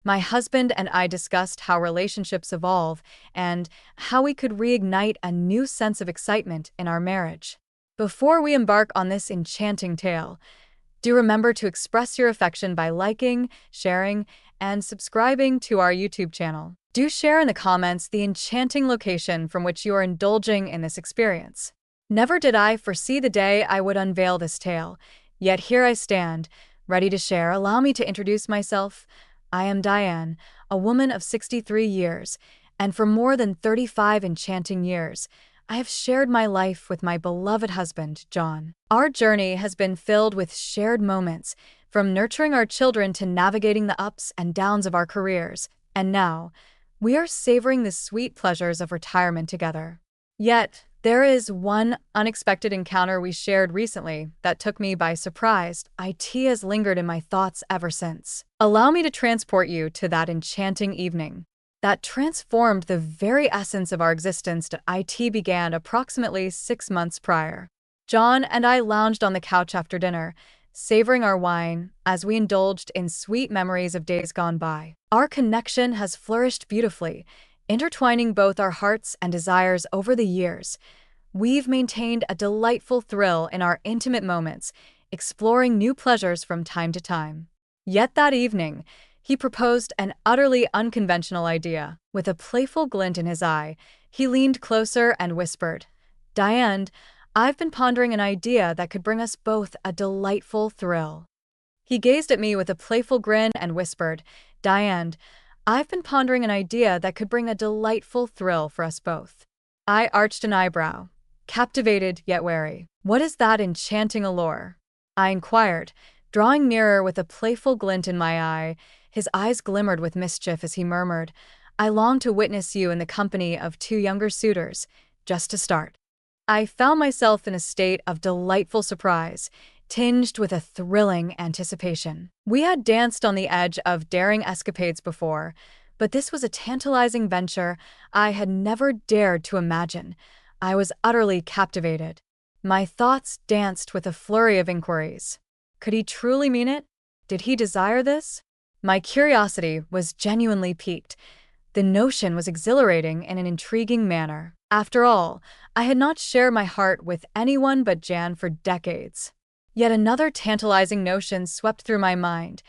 My husband and I discussed how relationships evolve and how we could reignite a new sense of excitement in our marriage. Before we embark on this enchanting tale, do remember to express your affection by liking, sharing, and subscribing to our YouTube channel. Do share in the comments the enchanting location from which you are indulging in this experience. Never did I foresee the day I would unveil this tale, yet here I stand, ready to share. Allow me to introduce myself. I am Diane, a woman of 63 years, and for more than 35 enchanting years, I have shared my life with my beloved husband, John. Our journey has been filled with shared moments, from nurturing our children to navigating the ups and downs of our careers, and now, we are savoring the sweet pleasures of retirement together. Yet, there is one unexpected encounter we shared recently that took me by surprise. It has lingered in my thoughts ever since. Allow me to transport you to that enchanting evening that transformed the very essence of our existence. It began approximately 6 months prior. John and I lounged on the couch after dinner, savoring our wine as we indulged in sweet memories of days gone by. Our connection has flourished beautifully, intertwining both our hearts and desires over the years. We've maintained a delightful thrill in our intimate moments, exploring new pleasures from time to time. Yet that evening, he proposed an utterly unconventional idea. With a playful glint in his eye, he leaned closer and whispered, "Diane, I've been pondering an idea that could bring us both a delightful thrill." He gazed at me with a playful grin and whispered, "Diane, I've been pondering an idea that could bring a delightful thrill for us both." I arched an eyebrow, captivated yet wary. "What is that enchanting allure?" I inquired, drawing nearer with a playful glint in my eye. His eyes glimmered with mischief as he murmured, "I long to witness you in the company of 2 younger suitors, just to start." I found myself in a state of delightful surprise, tinged with a thrilling anticipation. We had danced on the edge of daring escapades before, but this was a tantalizing venture I had never dared to imagine. I was utterly captivated. My thoughts danced with a flurry of inquiries. Could he truly mean it? Did he desire this? My curiosity was genuinely piqued. The notion was exhilarating in an intriguing manner. After all, I had not shared my heart with anyone but Jan for decades. Yet another tantalizing notion swept through my mind.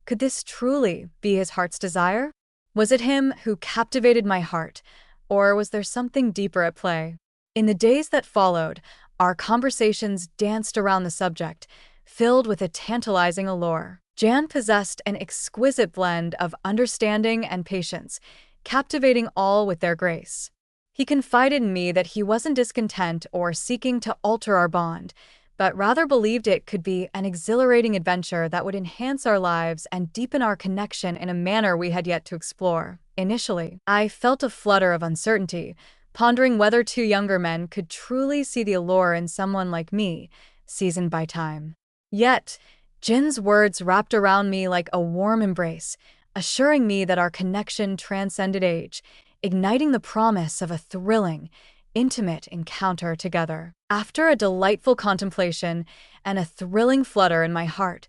Could this truly be his heart's desire? Was it him who captivated my heart, or was there something deeper at play? In the days that followed, our conversations danced around the subject, filled with a tantalizing allure. Jan possessed an exquisite blend of understanding and patience, captivating all with their grace. He confided in me that he wasn't discontent or seeking to alter our bond, but rather believed it could be an exhilarating adventure that would enhance our lives and deepen our connection in a manner we had yet to explore. Initially, I felt a flutter of uncertainty, pondering whether 2 younger men could truly see the allure in someone like me, seasoned by time. Yet, Jin's words wrapped around me like a warm embrace, assuring me that our connection transcended age, igniting the promise of a thrilling, intimate encounter together. After a delightful contemplation and a thrilling flutter in my heart,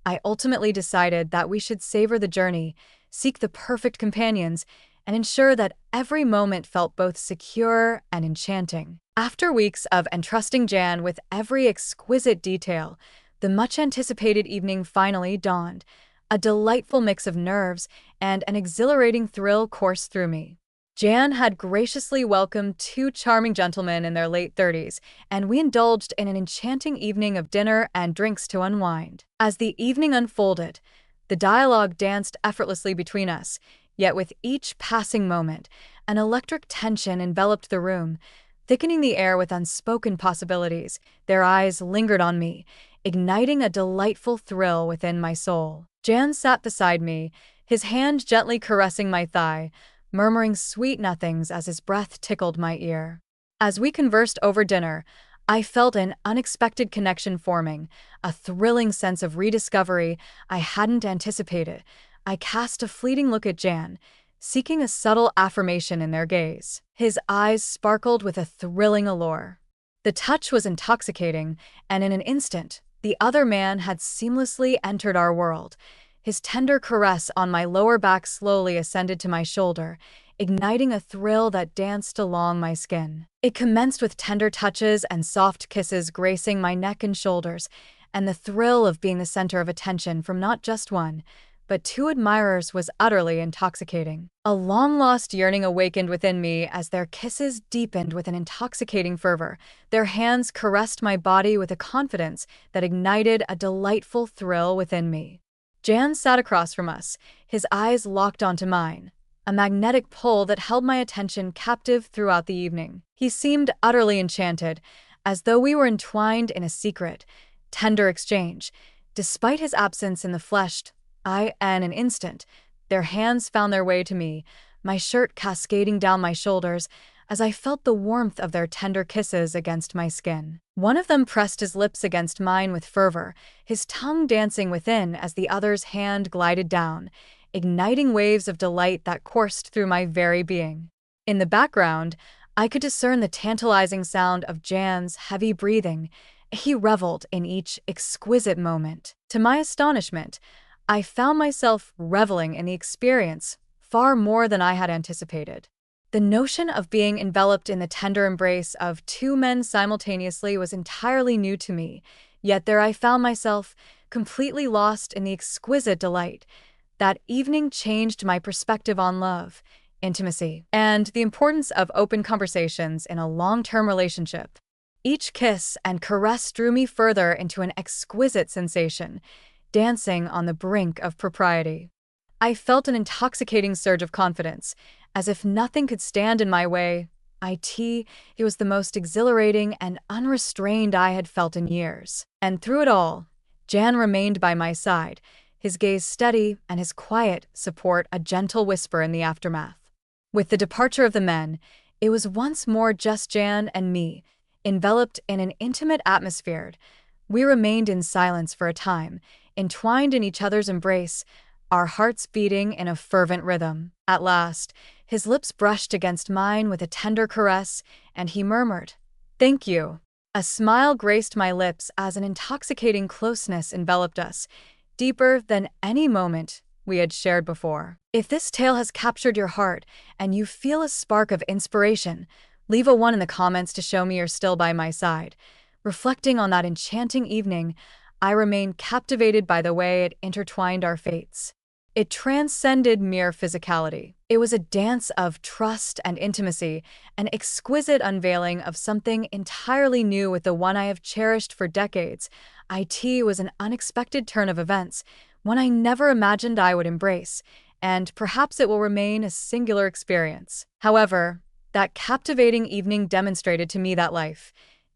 I ultimately decided that we should savor the journey, seek the perfect companions, and ensure that every moment felt both secure and enchanting. After weeks of entrusting Jan with every exquisite detail, the much-anticipated evening finally dawned. A delightful mix of nerves and an exhilarating thrill coursed through me. Jan had graciously welcomed 2 charming gentlemen in their late 30s, and we indulged in an enchanting evening of dinner and drinks to unwind. As the evening unfolded, the dialogue danced effortlessly between us, yet with each passing moment, an electric tension enveloped the room, thickening the air with unspoken possibilities. Their eyes lingered on me, igniting a delightful thrill within my soul. Jan sat beside me, his hand gently caressing my thigh, murmuring sweet nothings as his breath tickled my ear. As we conversed over dinner, I felt an unexpected connection forming, a thrilling sense of rediscovery I hadn't anticipated. I cast a fleeting look at Jan, seeking a subtle affirmation in their gaze. His eyes sparkled with a thrilling allure. The touch was intoxicating, and in an instant, the other man had seamlessly entered our world. His tender caress on my lower back slowly ascended to my shoulder, igniting a thrill that danced along my skin. It commenced with tender touches and soft kisses gracing my neck and shoulders, and the thrill of being the center of attention from not just one, but two admirers was utterly intoxicating. A long-lost yearning awakened within me as their kisses deepened with an intoxicating fervor. Their hands caressed my body with a confidence that ignited a delightful thrill within me. Jan sat across from us, his eyes locked onto mine, a magnetic pull that held my attention captive throughout the evening. He seemed utterly enchanted, as though we were entwined in a secret, tender exchange. Despite his absence in the flesh, in an instant, their hands found their way to me, my shirt cascading down my shoulders as I felt the warmth of their tender kisses against my skin. One of them pressed his lips against mine with fervor, his tongue dancing within as the other's hand glided down, igniting waves of delight that coursed through my very being. In the background, I could discern the tantalizing sound of Jan's heavy breathing. He reveled in each exquisite moment. To my astonishment, I found myself reveling in the experience far more than I had anticipated. The notion of being enveloped in the tender embrace of two men simultaneously was entirely new to me, yet there I found myself completely lost in the exquisite delight. That evening changed my perspective on love, intimacy, and the importance of open conversations in a long-term relationship. Each kiss and caress drew me further into an exquisite sensation, dancing on the brink of propriety. I felt an intoxicating surge of confidence, as if nothing could stand in my way. It was the most exhilarating and unrestrained I had felt in years. And through it all, Jan remained by my side, his gaze steady and his quiet support a gentle whisper in the aftermath. With the departure of the men, it was once more just Jan and me, enveloped in an intimate atmosphere. We remained in silence for a time, entwined in each other's embrace, our hearts beating in a fervent rhythm. At last, his lips brushed against mine with a tender caress, and he murmured, "Thank you." A smile graced my lips as an intoxicating closeness enveloped us, deeper than any moment we had shared before. If this tale has captured your heart and you feel a spark of inspiration, leave a 1 in the comments to show me you're still by my side. Reflecting on that enchanting evening, I remain captivated by the way it intertwined our fates. It transcended mere physicality. It was a dance of trust and intimacy, an exquisite unveiling of something entirely new with the one I have cherished for decades. It was an unexpected turn of events, one I never imagined I would embrace, and perhaps it will remain a singular experience. However, that captivating evening demonstrated to me that life,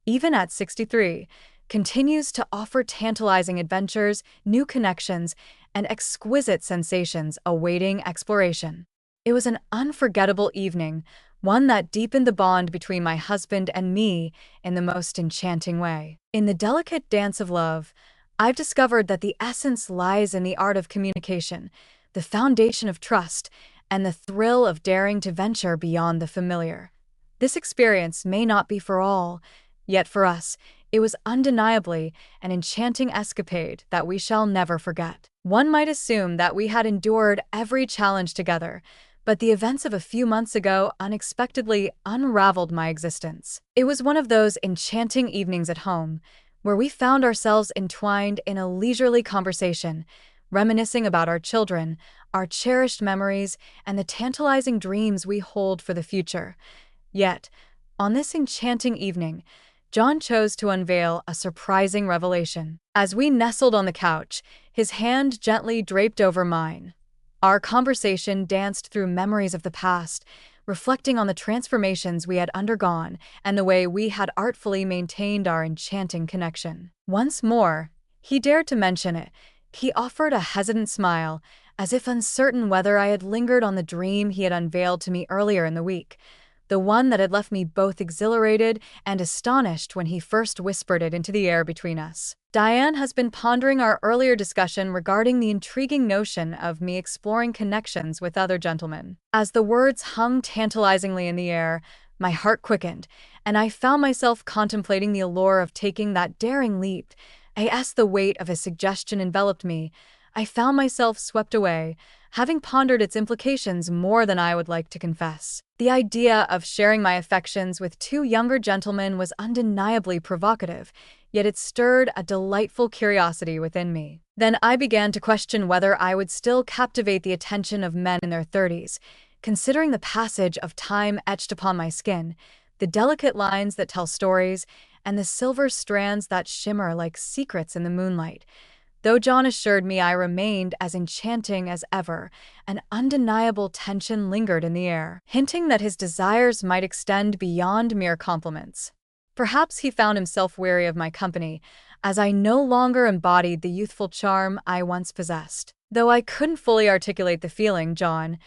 even at 63, continues to offer tantalizing adventures, new connections, and exquisite sensations awaiting exploration. It was an unforgettable evening, one that deepened the bond between my husband and me in the most enchanting way. In the delicate dance of love, I've discovered that the essence lies in the art of communication, the foundation of trust, and the thrill of daring to venture beyond the familiar. This experience may not be for all, yet for us, it was undeniably an enchanting escapade that we shall never forget. One might assume that we had endured every challenge together, but the events of a few months ago unexpectedly unraveled my existence. It was one of those enchanting evenings at home, where we found ourselves entwined in a leisurely conversation, reminiscing about our children, our cherished memories, and the tantalizing dreams we hold for the future. Yet, on this enchanting evening, John chose to unveil a surprising revelation. As we nestled on the couch, his hand gently draped over mine. Our conversation danced through memories of the past, reflecting on the transformations we had undergone and the way we had artfully maintained our enchanting connection. Once more, he dared to mention it. He offered a hesitant smile, as if uncertain whether I had lingered on the dream he had unveiled to me earlier in the week, the one that had left me both exhilarated and astonished when he first whispered it into the air between us. Diane has been pondering our earlier discussion regarding the intriguing notion of me exploring connections with other gentlemen. As the words hung tantalizingly in the air, my heart quickened, and I found myself contemplating the allure of taking that daring leap. As the weight of his suggestion enveloped me, I found myself swept away, having pondered its implications more than I would like to confess. The idea of sharing my affections with two younger gentlemen was undeniably provocative, yet it stirred a delightful curiosity within me. Then I began to question whether I would still captivate the attention of men in their 30s, considering the passage of time etched upon my skin, the delicate lines that tell stories, and the silver strands that shimmer like secrets in the moonlight. Though John assured me I remained as enchanting as ever, an undeniable tension lingered in the air, hinting that his desires might extend beyond mere compliments. Perhaps he found himself weary of my company, as I no longer embodied the youthful charm I once possessed. Though I couldn't fully articulate the feeling, John,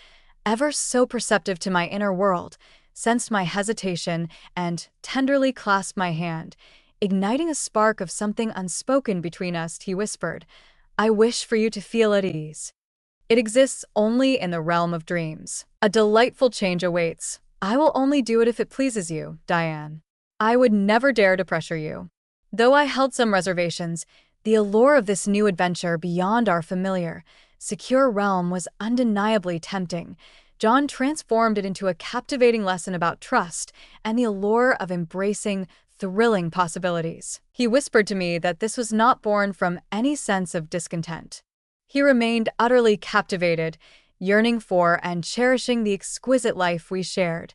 ever so perceptive to my inner world, sensed my hesitation and tenderly clasped my hand. Igniting a spark of something unspoken between us, he whispered, "I wish for you to feel at ease. It exists only in the realm of dreams. A delightful change awaits. I will only do it if it pleases you, Diane. I would never dare to pressure you." Though I held some reservations, the allure of this new adventure beyond our familiar, secure realm was undeniably tempting. John transformed it into a captivating lesson about trust and the allure of embracing thrilling possibilities. He whispered to me that this was not born from any sense of discontent. He remained utterly captivated, yearning for and cherishing the exquisite life we shared.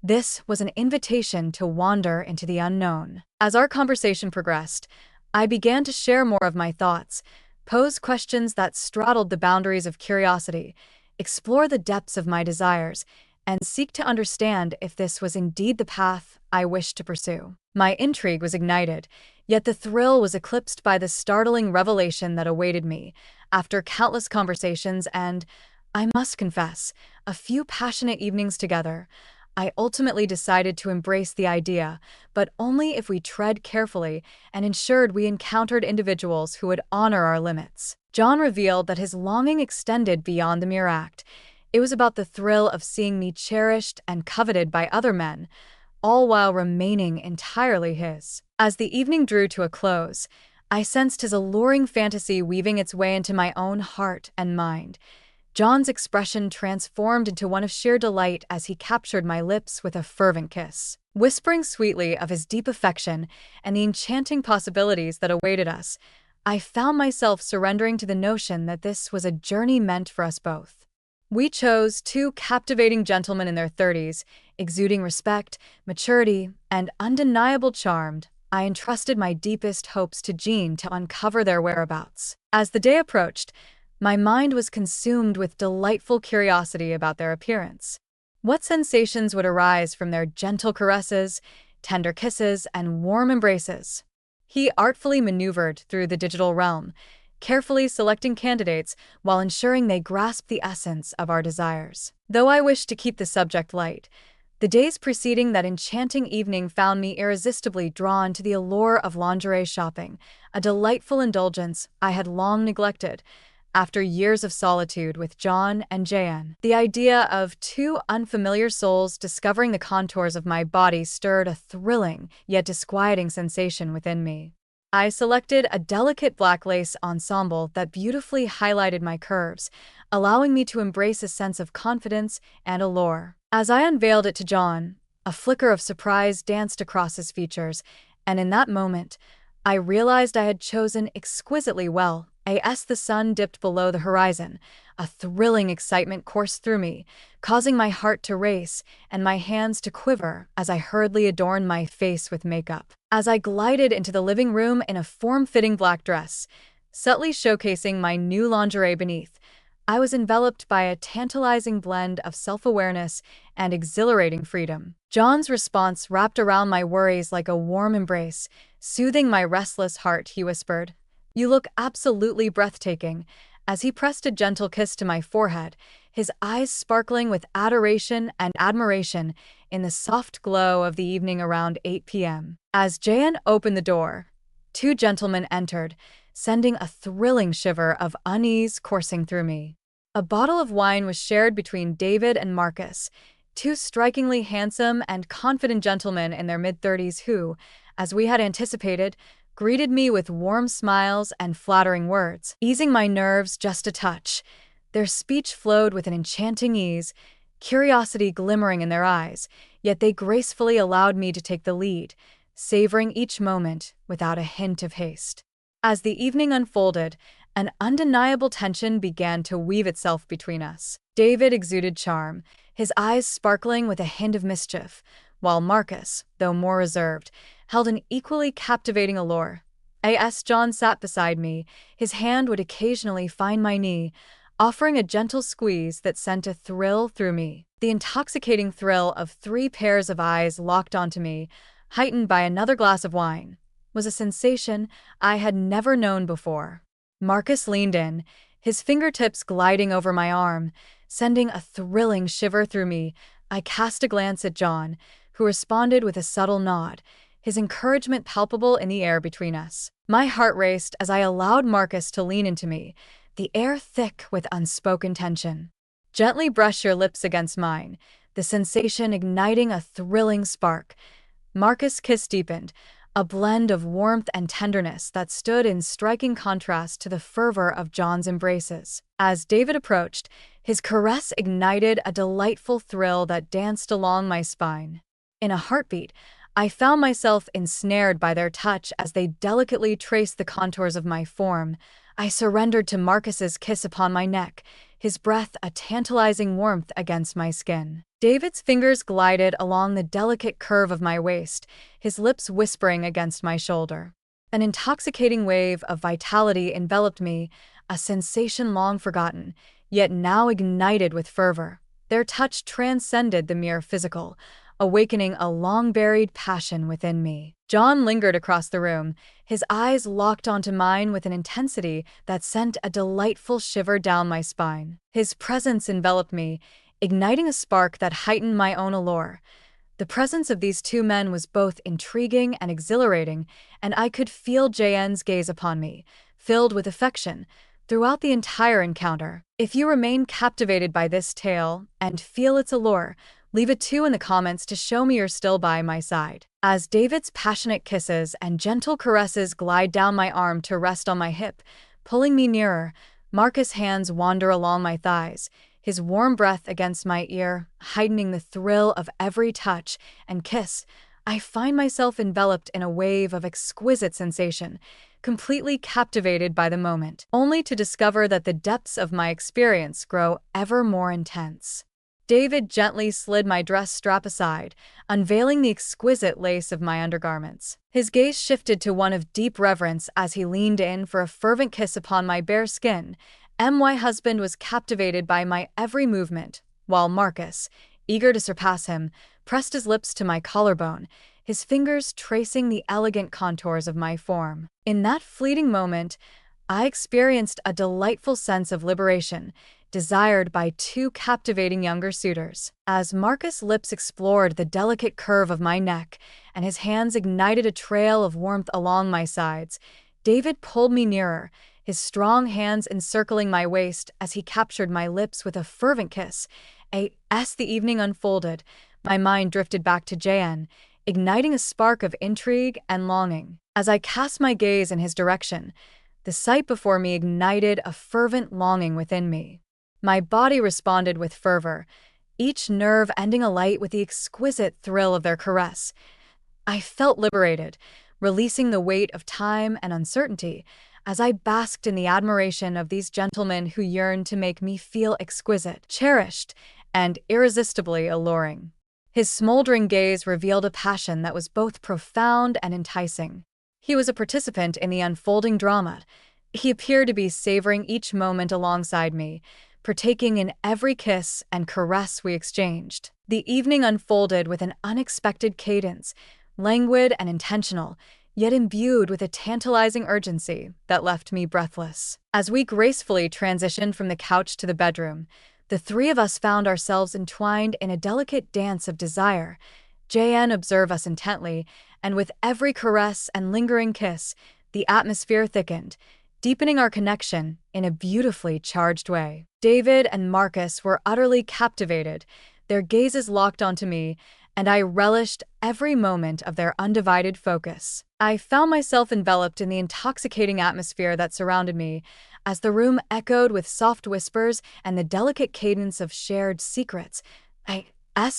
This was an invitation to wander into the unknown. As our conversation progressed, I began to share more of my thoughts, pose questions that straddled the boundaries of curiosity, explore the depths of my desires, and seek to understand if this was indeed the path I wished to pursue. My intrigue was ignited, yet the thrill was eclipsed by the startling revelation that awaited me. After countless conversations and, I must confess, a few passionate evenings together, I ultimately decided to embrace the idea, but only if we tread carefully and ensured we encountered individuals who would honor our limits. John revealed that his longing extended beyond the mere act. It was about the thrill of seeing me cherished and coveted by other men, all while remaining entirely his. As the evening drew to a close, I sensed his alluring fantasy weaving its way into my own heart and mind. John's expression transformed into one of sheer delight as he captured my lips with a fervent kiss. Whispering sweetly of his deep affection and the enchanting possibilities that awaited us, I found myself surrendering to the notion that this was a journey meant for us both. We chose two captivating gentlemen in their 30s, exuding respect, maturity, and undeniable charm. I entrusted my deepest hopes to Jean to uncover their whereabouts. As the day approached, my mind was consumed with delightful curiosity about their appearance. What sensations would arise from their gentle caresses, tender kisses, and warm embraces? He artfully maneuvered through the digital realm, carefully selecting candidates while ensuring they grasped the essence of our desires. Though I wished to keep the subject light, the days preceding that enchanting evening found me irresistibly drawn to the allure of lingerie shopping, a delightful indulgence I had long neglected. After years of solitude with John and Jan, the idea of two unfamiliar souls discovering the contours of my body stirred a thrilling yet disquieting sensation within me. I selected a delicate black lace ensemble that beautifully highlighted my curves, allowing me to embrace a sense of confidence and allure. As I unveiled it to John, a flicker of surprise danced across his features, and in that moment, I realized I had chosen exquisitely well. As the sun dipped below the horizon, a thrilling excitement coursed through me, causing my heart to race and my hands to quiver as I hurriedly adorned my face with makeup. As I glided into the living room in a form-fitting black dress, subtly showcasing my new lingerie beneath, I was enveloped by a tantalizing blend of self-awareness and exhilarating freedom. John's response wrapped around my worries like a warm embrace, soothing my restless heart. He whispered, "You look absolutely breathtaking," as he pressed a gentle kiss to my forehead, his eyes sparkling with adoration and admiration in the soft glow of the evening around 8 p.m. As Jan opened the door, two gentlemen entered, sending a thrilling shiver of unease coursing through me. A bottle of wine was shared between David and Marcus, two strikingly handsome and confident gentlemen in their mid-30s who, as we had anticipated, greeted me with warm smiles and flattering words, easing my nerves just a touch. Their speech flowed with an enchanting ease, curiosity glimmering in their eyes, yet they gracefully allowed me to take the lead, savoring each moment without a hint of haste. As the evening unfolded, an undeniable tension began to weave itself between us. David exuded charm, his eyes sparkling with a hint of mischief, while Marcus, though more reserved, held an equally captivating allure. As John sat beside me, his hand would occasionally find my knee, offering a gentle squeeze that sent a thrill through me. The intoxicating thrill of three pairs of eyes locked onto me, heightened by another glass of wine, was a sensation I had never known before. Marcus leaned in, his fingertips gliding over my arm, sending a thrilling shiver through me. I cast a glance at John, who responded with a subtle nod, his encouragement palpable in the air between us. My heart raced as I allowed Marcus to lean into me, the air thick with unspoken tension. Gently brush your lips against mine, the sensation igniting a thrilling spark. Marcus' kiss deepened, a blend of warmth and tenderness that stood in striking contrast to the fervor of John's embraces. As David approached, his caress ignited a delightful thrill that danced along my spine. In a heartbeat, I found myself ensnared by their touch as they delicately traced the contours of my form. I surrendered to Marcus's kiss upon my neck, his breath a tantalizing warmth against my skin. David's fingers glided along the delicate curve of my waist, his lips whispering against my shoulder. An intoxicating wave of vitality enveloped me, a sensation long forgotten, yet now ignited with fervor. Their touch transcended the mere physical, awakening a long-buried passion within me. John lingered across the room, his eyes locked onto mine with an intensity that sent a delightful shiver down my spine. His presence enveloped me, igniting a spark that heightened my own allure. The presence of these two men was both intriguing and exhilarating, and I could feel JN's gaze upon me, filled with affection, throughout the entire encounter. If you remain captivated by this tale and feel its allure, leave a 2 in the comments to show me you're still by my side. As David's passionate kisses and gentle caresses glide down my arm to rest on my hip, pulling me nearer, Marcus' hands wander along my thighs, his warm breath against my ear, heightening the thrill of every touch and kiss. I find myself enveloped in a wave of exquisite sensation, completely captivated by the moment, only to discover that the depths of my experience grow ever more intense. David gently slid my dress strap aside, unveiling the exquisite lace of my undergarments. His gaze shifted to one of deep reverence as he leaned in for a fervent kiss upon my bare skin. My husband was captivated by my every movement, while Marcus, eager to surpass him, pressed his lips to my collarbone, his fingers tracing the elegant contours of my form. In that fleeting moment, I experienced a delightful sense of liberation, desired by two captivating younger suitors. As Marcus' lips explored the delicate curve of my neck and his hands ignited a trail of warmth along my sides, David pulled me nearer, his strong hands encircling my waist as he captured my lips with a fervent kiss. As the evening unfolded, my mind drifted back to JN, igniting a spark of intrigue and longing. As I cast my gaze in his direction, the sight before me ignited a fervent longing within me. My body responded with fervor, each nerve ending alight with the exquisite thrill of their caress. I felt liberated, releasing the weight of time and uncertainty, as I basked in the admiration of these gentlemen who yearned to make me feel exquisite, cherished, and irresistibly alluring. His smoldering gaze revealed a passion that was both profound and enticing. He was a participant in the unfolding drama. He appeared to be savoring each moment alongside me, partaking in every kiss and caress we exchanged. The evening unfolded with an unexpected cadence, languid and intentional, yet imbued with a tantalizing urgency that left me breathless. As we gracefully transitioned from the couch to the bedroom, the three of us found ourselves entwined in a delicate dance of desire. JN observed us intently, and with every caress and lingering kiss, the atmosphere thickened, deepening our connection in a beautifully charged way. David and Marcus were utterly captivated, their gazes locked onto me, and I relished every moment of their undivided focus. I found myself enveloped in the intoxicating atmosphere that surrounded me, as the room echoed with soft whispers and the delicate cadence of shared secrets.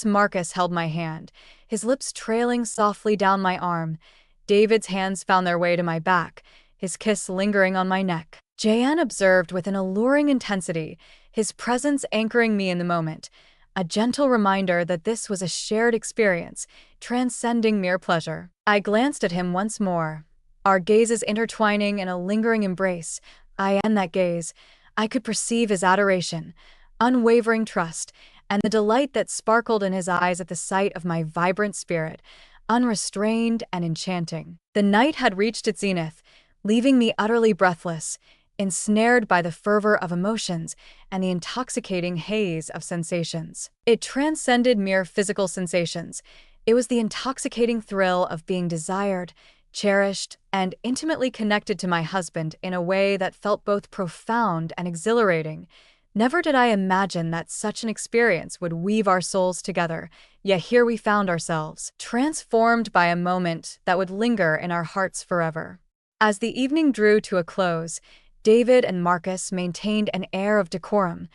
Marcus held my hand, his lips trailing softly down my arm. David's hands found their way to my back, his kiss lingering on my neck. JN observed with an alluring intensity, his presence anchoring me in the moment, a gentle reminder that this was a shared experience, transcending mere pleasure. I glanced at him once more, our gazes intertwining in a lingering embrace. In that gaze, I could perceive his adoration, unwavering trust, and the delight that sparkled in his eyes at the sight of my vibrant spirit, unrestrained and enchanting. The night had reached its zenith, leaving me utterly breathless, ensnared by the fervor of emotions and the intoxicating haze of sensations. It transcended mere physical sensations. It was the intoxicating thrill of being desired, cherished, and intimately connected to my husband in a way that felt both profound and exhilarating. Never did I imagine that such an experience would weave our souls together, yet here we found ourselves, transformed by a moment that would linger in our hearts forever. As the evening drew to a close, David and Marcus maintained an air of decorum,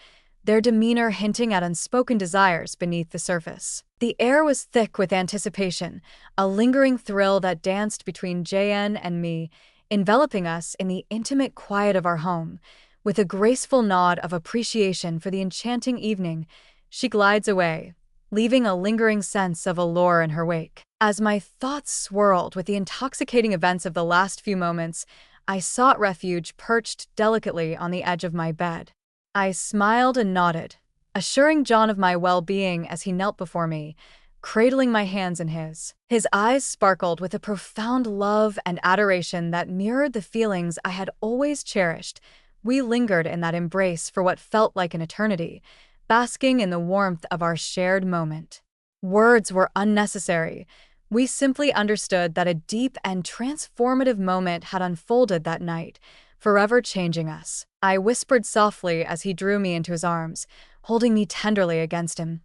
their demeanor hinting at unspoken desires beneath the surface. The air was thick with anticipation, a lingering thrill that danced between JN and me, enveloping us in the intimate quiet of our home. With a graceful nod of appreciation for the enchanting evening, she glides away, leaving a lingering sense of allure in her wake. As my thoughts swirled with the intoxicating events of the last few moments, I sought refuge perched delicately on the edge of my bed. I smiled and nodded, assuring John of my well-being as he knelt before me, cradling my hands in his. His eyes sparkled with a profound love and adoration that mirrored the feelings I had always cherished. We lingered in that embrace for what felt like an eternity, basking in the warmth of our shared moment. Words were unnecessary. We simply understood that a deep and transformative moment had unfolded that night, forever changing us. I whispered softly as he drew me into his arms, holding me tenderly against him.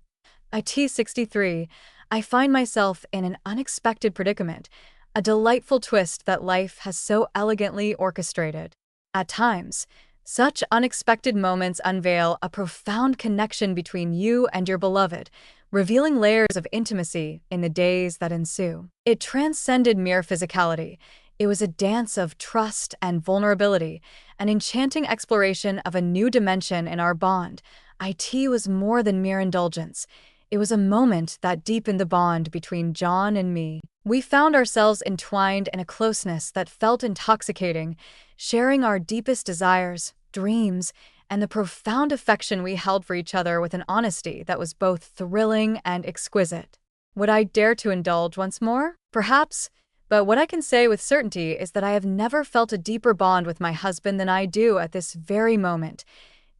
T63, I find myself in an unexpected predicament, a delightful twist that life has so elegantly orchestrated. At times, such unexpected moments unveil a profound connection between you and your beloved, revealing layers of intimacy in the days that ensue. It transcended mere physicality. It was a dance of trust and vulnerability, an enchanting exploration of a new dimension in our bond. It was more than mere indulgence. It was a moment that deepened the bond between John and me. We found ourselves entwined in a closeness that felt intoxicating, sharing our deepest desires, dreams, and the profound affection we held for each other with an honesty that was both thrilling and exquisite. Would I dare to indulge once more? Perhaps, but what I can say with certainty is that I have never felt a deeper bond with my husband than I do at this very moment.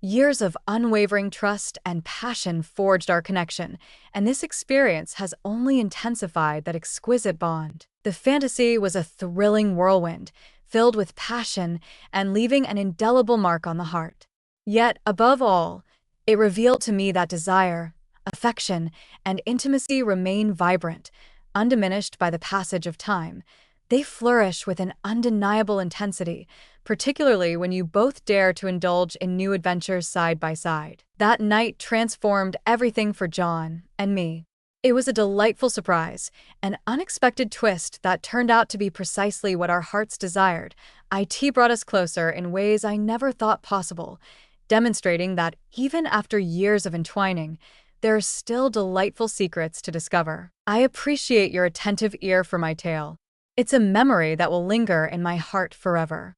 Years of unwavering trust and passion forged our connection, and this experience has only intensified that exquisite bond. The fantasy was a thrilling whirlwind, filled with passion and leaving an indelible mark on the heart. Yet, above all, it revealed to me that desire, affection, and intimacy remain vibrant, undiminished by the passage of time. They flourish with an undeniable intensity, particularly when you both dare to indulge in new adventures side by side. That night transformed everything for John and me. It was a delightful surprise, an unexpected twist that turned out to be precisely what our hearts desired. It brought us closer in ways I never thought possible, demonstrating that even after years of entwining, there are still delightful secrets to discover. I appreciate your attentive ear for my tale. It's a memory that will linger in my heart forever.